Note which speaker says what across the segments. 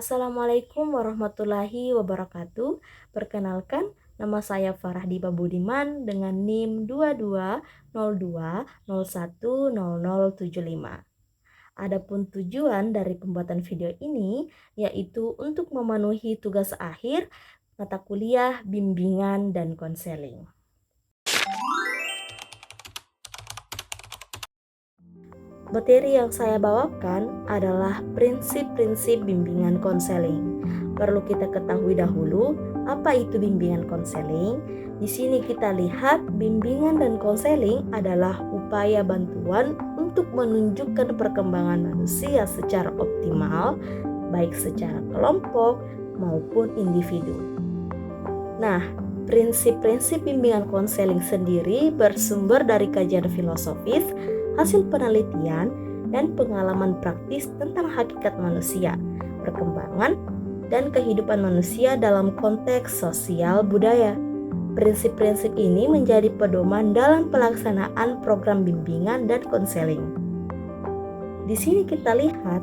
Speaker 1: Assalamualaikum warahmatullahi wabarakatuh. Perkenalkan, nama saya Farahdiba Budiman dengan NIM 2202010075. Adapun tujuan dari pembuatan video ini yaitu untuk memenuhi tugas akhir mata kuliah bimbingan dan konseling. Materi yang saya bawakan adalah prinsip-prinsip bimbingan konseling. Perlu kita ketahui dahulu apa itu bimbingan konseling. Di sini kita lihat bimbingan dan konseling adalah upaya bantuan untuk menunjukkan perkembangan manusia secara optimal, baik secara kelompok maupun individu. Nah, prinsip-prinsip bimbingan konseling sendiri bersumber dari kajian filosofis, hasil penelitian, dan pengalaman praktis tentang hakikat manusia, perkembangan, dan kehidupan manusia dalam konteks sosial budaya. Prinsip-prinsip ini menjadi pedoman dalam pelaksanaan program bimbingan dan konseling. Di sini kita lihat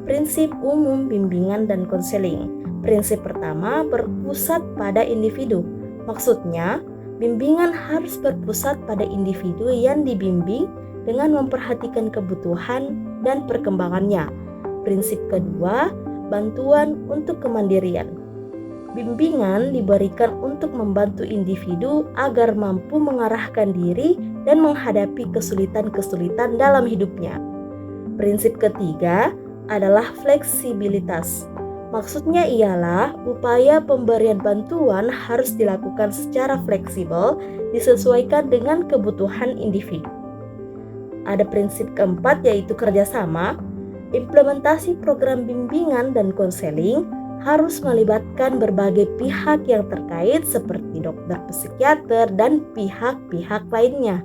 Speaker 1: prinsip umum bimbingan dan konseling. Prinsip pertama berpusat pada individu. Maksudnya, bimbingan harus berpusat pada individu yang dibimbing dengan memperhatikan kebutuhan dan perkembangannya. Prinsip kedua, bantuan untuk kemandirian. Bimbingan diberikan untuk membantu individu agar mampu mengarahkan diri dan menghadapi kesulitan-kesulitan dalam hidupnya. Prinsip ketiga adalah fleksibilitas. Maksudnya ialah upaya pemberian bantuan harus dilakukan secara fleksibel, disesuaikan dengan kebutuhan individu. Ada prinsip keempat yaitu kerjasama. Implementasi program bimbingan dan konseling harus melibatkan berbagai pihak yang terkait seperti dokter, psikiater, dan pihak-pihak lainnya.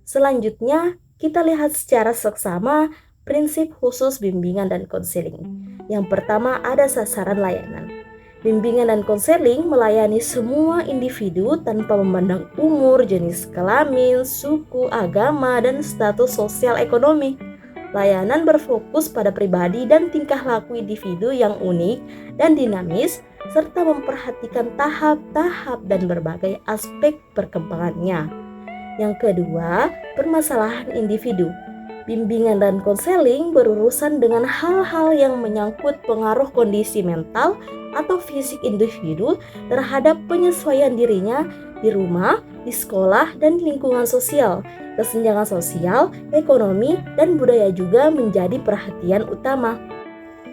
Speaker 1: Selanjutnya, kita lihat secara seksama prinsip khusus bimbingan dan konseling. Yang pertama ada sasaran layanan. Bimbingan dan konseling melayani semua individu tanpa memandang umur, jenis kelamin, suku, agama, dan status sosial ekonomi. Layanan berfokus pada pribadi dan tingkah laku individu yang unik dan dinamis, serta memperhatikan tahap-tahap dan berbagai aspek perkembangannya. Yang kedua, permasalahan individu. Bimbingan dan konseling berurusan dengan hal-hal yang menyangkut pengaruh kondisi mental atau fisik individu terhadap penyesuaian dirinya di rumah, di sekolah, dan di lingkungan sosial. Kesenjangan sosial, ekonomi, dan budaya juga menjadi perhatian utama.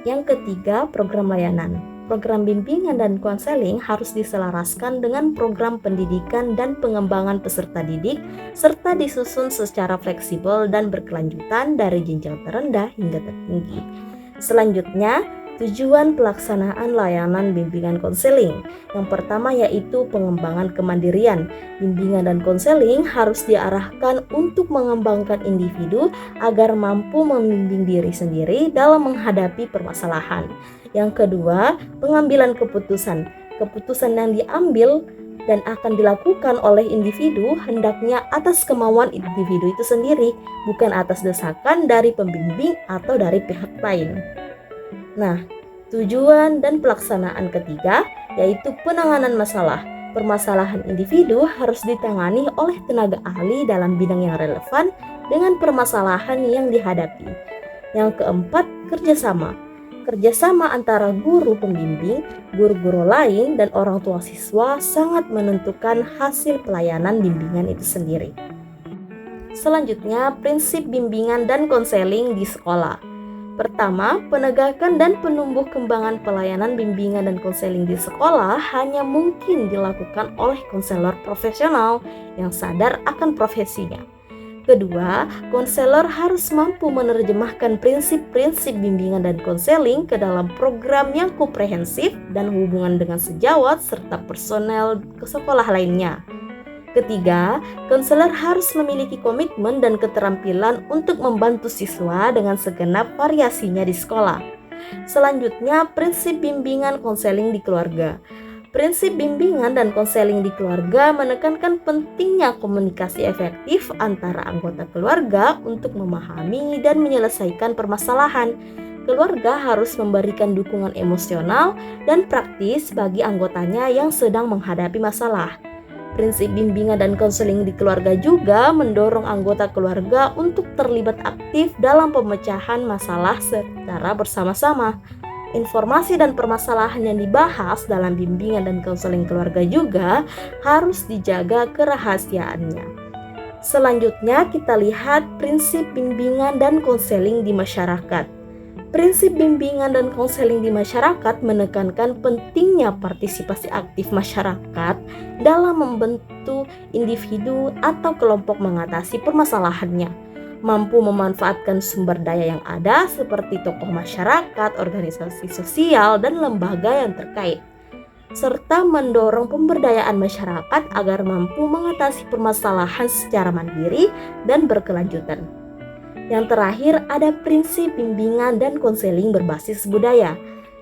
Speaker 1: Yang ketiga, program layanan. Program bimbingan dan konseling harus diselaraskan dengan program pendidikan dan pengembangan peserta didik, serta disusun secara fleksibel dan berkelanjutan dari jenjang terendah hingga tertinggi. Selanjutnya, tujuan pelaksanaan layanan bimbingan konseling. Yang pertama yaitu pengembangan kemandirian. Bimbingan dan konseling harus diarahkan untuk mengembangkan individu agar mampu membimbing diri sendiri dalam menghadapi permasalahan. Yang kedua, pengambilan keputusan. Keputusan yang diambil dan akan dilakukan oleh individu hendaknya atas kemauan individu itu sendiri, bukan atas desakan dari pembimbing atau dari pihak lain. Nah, tujuan dan pelaksanaan ketiga yaitu penanganan masalah. Permasalahan individu harus ditangani oleh tenaga ahli dalam bidang yang relevan dengan permasalahan yang dihadapi. Yang keempat, kerjasama. Kerjasama antara guru pembimbing, guru-guru lain, dan orang tua siswa sangat menentukan hasil pelayanan bimbingan itu sendiri. Selanjutnya, prinsip bimbingan dan konseling di sekolah. Pertama, penegakan dan penumbuh kembangan pelayanan bimbingan dan konseling di sekolah hanya mungkin dilakukan oleh konselor profesional yang sadar akan profesinya. Kedua, konselor harus mampu menerjemahkan prinsip-prinsip bimbingan dan konseling ke dalam program yang komprehensif dan hubungan dengan sejawat serta personel ke sekolah lainnya. Ketiga, konselor harus memiliki komitmen dan keterampilan untuk membantu siswa dengan segenap variasinya di sekolah. Selanjutnya, prinsip bimbingan konseling di keluarga. Prinsip bimbingan dan konseling di keluarga menekankan pentingnya komunikasi efektif antara anggota keluarga untuk memahami dan menyelesaikan permasalahan. Keluarga harus memberikan dukungan emosional dan praktis bagi anggotanya yang sedang menghadapi masalah. Prinsip bimbingan dan konseling di keluarga juga mendorong anggota keluarga untuk terlibat aktif dalam pemecahan masalah secara bersama-sama. Informasi dan permasalahan yang dibahas dalam bimbingan dan konseling keluarga juga harus dijaga kerahasiaannya. Selanjutnya kita lihat prinsip bimbingan dan konseling di masyarakat. Prinsip bimbingan dan konseling di masyarakat menekankan pentingnya partisipasi aktif masyarakat dalam membentuk individu atau kelompok mengatasi permasalahannya, mampu memanfaatkan sumber daya yang ada seperti tokoh masyarakat, organisasi sosial, dan lembaga yang terkait, serta mendorong pemberdayaan masyarakat agar mampu mengatasi permasalahan secara mandiri dan berkelanjutan. Yang terakhir ada prinsip bimbingan dan konseling berbasis budaya,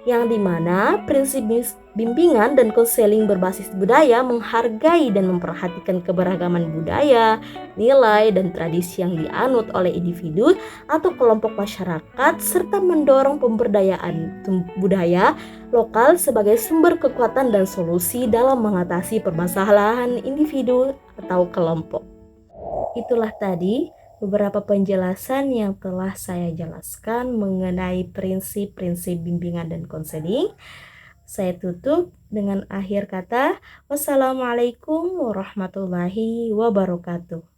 Speaker 1: yang dimana prinsip bimbingan dan konseling berbasis budaya menghargai dan memperhatikan keberagaman budaya, nilai, dan tradisi yang dianut oleh individu atau kelompok masyarakat, serta mendorong pemberdayaan budaya lokal sebagai sumber kekuatan dan solusi dalam mengatasi permasalahan individu atau kelompok. Itulah tadi beberapa penjelasan yang telah saya jelaskan mengenai prinsip-prinsip bimbingan dan konseling. Saya tutup dengan akhir kata, wassalamualaikum warahmatullahi wabarakatuh.